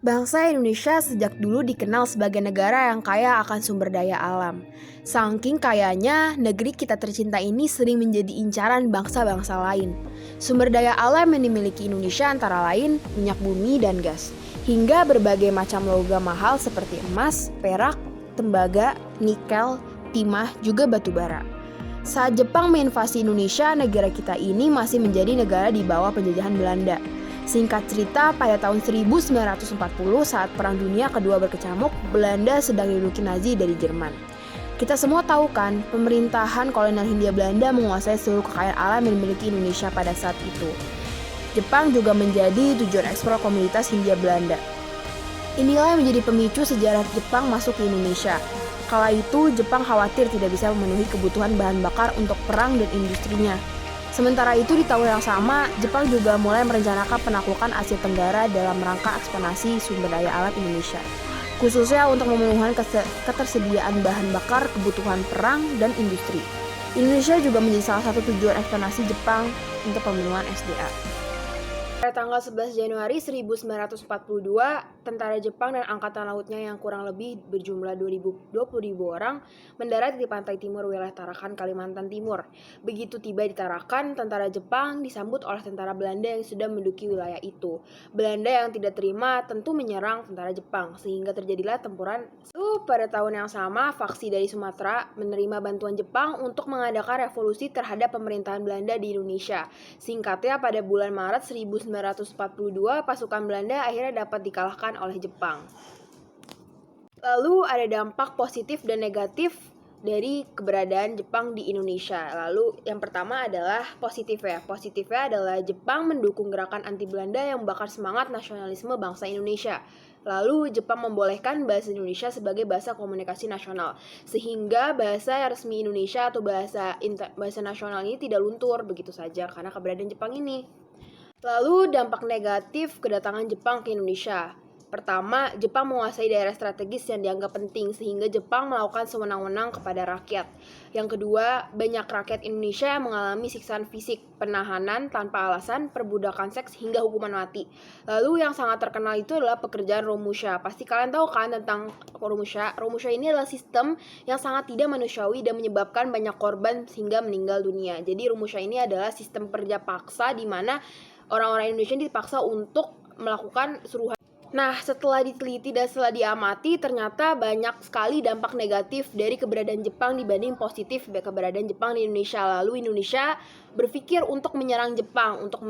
Bangsa Indonesia sejak dulu dikenal sebagai negara yang kaya akan sumber daya alam. Saking kayanya, negeri kita tercinta ini sering menjadi incaran bangsa-bangsa lain. Sumber daya alam yang dimiliki Indonesia antara lain minyak bumi dan gas, hingga berbagai macam logam mahal seperti emas, perak, tembaga, nikel, timah, juga batu bara. Saat Jepang menginvasi Indonesia, negara kita ini masih menjadi negara di bawah penjajahan Belanda. Singkat cerita, pada tahun 1940 saat Perang Dunia Kedua berkecamuk, Belanda sedang diduduki Nazi dari Jerman. Kita semua tahu kan, pemerintahan kolonial Hindia Belanda menguasai seluruh kekayaan alam yang dimiliki Indonesia pada saat itu. Jepang juga menjadi tujuan ekspor komoditas Hindia Belanda. Inilah yang menjadi pemicu sejarah Jepang masuk ke Indonesia. Kala itu, Jepang khawatir tidak bisa memenuhi kebutuhan bahan bakar untuk perang dan industrinya. Sementara itu, di tahun yang sama, Jepang juga mulai merencanakan penaklukan Asia Tenggara dalam rangka ekspansi sumber daya alam Indonesia, khususnya untuk memenuhi ketersediaan bahan bakar, kebutuhan perang, dan industri. Indonesia juga menjadi salah satu tujuan ekspansi Jepang untuk pemenuhan SDA. Pada tanggal 11 Januari 1942, tentara Jepang dan angkatan lautnya yang kurang lebih berjumlah 20.000 orang mendarat di pantai timur wilayah Tarakan, Kalimantan Timur. Begitu tiba di Tarakan, tentara Jepang disambut oleh tentara Belanda yang sudah menduduki wilayah itu. Belanda yang tidak terima tentu menyerang tentara Jepang, sehingga terjadilah tempuran. Pada tahun yang sama, faksi dari Sumatera menerima bantuan Jepang untuk mengadakan revolusi terhadap pemerintahan Belanda di Indonesia. Singkatnya, pada bulan Maret 1942, pasukan Belanda akhirnya dapat dikalahkan oleh Jepang. Lalu ada dampak positif dan negatif dari keberadaan Jepang di Indonesia. Lalu yang pertama adalah positifnya. Positifnya adalah Jepang mendukung gerakan anti Belanda yang membakar semangat nasionalisme bangsa Indonesia. Lalu Jepang membolehkan bahasa Indonesia sebagai bahasa komunikasi nasional, sehingga bahasa resmi Indonesia atau bahasa nasional ini tidak luntur begitu saja karena keberadaan Jepang ini. Lalu dampak negatif kedatangan Jepang ke Indonesia. Pertama, Jepang menguasai daerah strategis yang dianggap penting sehingga Jepang melakukan sewenang-wenang kepada rakyat. Yang kedua, banyak rakyat Indonesia yang mengalami siksaan fisik, penahanan tanpa alasan, perbudakan seks hingga hukuman mati. Lalu yang sangat terkenal itu adalah pekerjaan Romusha. Pasti kalian tahu kan tentang Romusha? Romusha ini adalah sistem yang sangat tidak manusiawi dan menyebabkan banyak korban sehingga meninggal dunia. Jadi Romusha ini adalah sistem kerja paksa di mana orang-orang Indonesia dipaksa untuk melakukan suruhan. Nah, setelah diteliti dan setelah diamati, ternyata banyak sekali dampak negatif dari keberadaan Jepang dibanding positif keberadaan Jepang di Indonesia. Lalu Indonesia berpikir untuk menyerang Jepang, untuk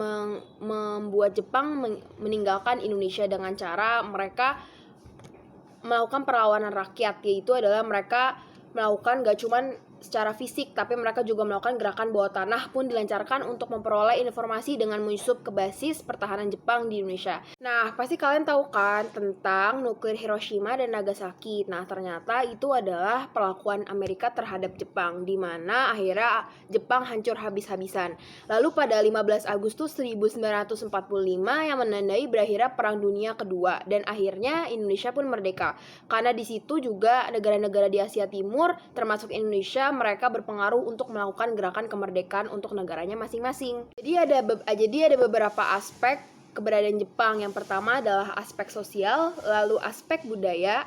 membuat Jepang meninggalkan Indonesia dengan cara mereka melakukan perlawanan rakyat, yaitu adalah mereka melakukan gak cuman secara fisik, tapi mereka juga melakukan gerakan bawah tanah pun dilancarkan untuk memperoleh informasi dengan menyusup ke basis pertahanan Jepang di Indonesia. Nah, pasti kalian tahu kan tentang nuklir Hiroshima dan Nagasaki. Nah, ternyata itu adalah perlakuan Amerika terhadap Jepang, di mana akhirnya Jepang hancur habis-habisan. Lalu pada 15 Agustus 1945 yang menandai berakhirnya Perang Dunia Kedua, dan akhirnya Indonesia pun merdeka. Karena di situ juga negara-negara di Asia Timur, termasuk Indonesia, mereka berpengaruh untuk melakukan gerakan kemerdekaan untuk negaranya masing-masing. Jadi ada beberapa aspek keberadaan Jepang. Yang pertama adalah aspek sosial, lalu aspek budaya,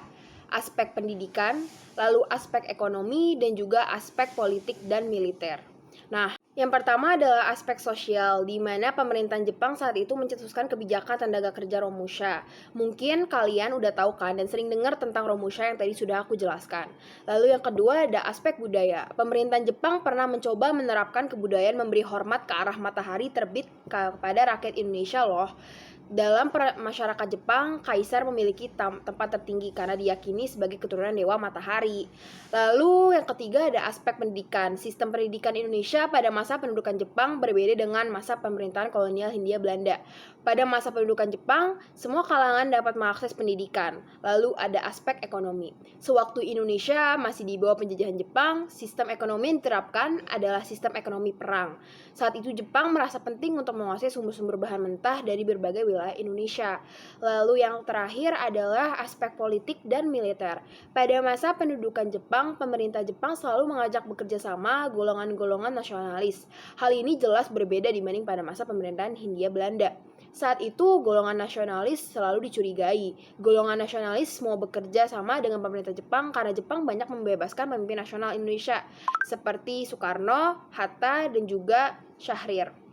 aspek pendidikan, lalu aspek ekonomi, dan juga aspek politik dan militer. Nah, yang pertama adalah aspek sosial, di mana pemerintahan Jepang saat itu mencetuskan kebijakan tenaga kerja Romusha. Mungkin kalian udah tahu kan dan sering dengar tentang Romusha yang tadi sudah aku jelaskan. Lalu yang kedua ada aspek budaya. Pemerintahan Jepang pernah mencoba menerapkan kebudayaan memberi hormat ke arah matahari terbit kepada rakyat Indonesia loh. Dalam masyarakat Jepang, kaisar memiliki tempat tertinggi karena diyakini sebagai keturunan dewa matahari. Lalu yang ketiga ada aspek pendidikan. Sistem pendidikan Indonesia pada masa pendudukan Jepang berbeda dengan masa pemerintahan kolonial Hindia Belanda. Pada masa pendudukan Jepang, semua kalangan dapat mengakses pendidikan. Lalu ada aspek ekonomi. Sewaktu Indonesia masih di bawah penjajahan Jepang, sistem ekonomi yang diterapkan adalah sistem ekonomi perang. Saat itu Jepang merasa penting untuk menguasai sumber-sumber bahan mentah dari berbagai wilayah Indonesia. Lalu yang terakhir adalah aspek politik dan militer. Pada masa pendudukan Jepang, pemerintah Jepang selalu mengajak bekerja sama golongan-golongan nasionalis. Hal ini jelas berbeda dibanding pada masa pemerintahan Hindia Belanda. Saat itu, golongan nasionalis selalu dicurigai. Golongan nasionalis mau bekerja sama dengan pemerintah Jepang karena Jepang banyak membebaskan pemimpin nasional Indonesia seperti Soekarno, Hatta, dan juga Syahrir.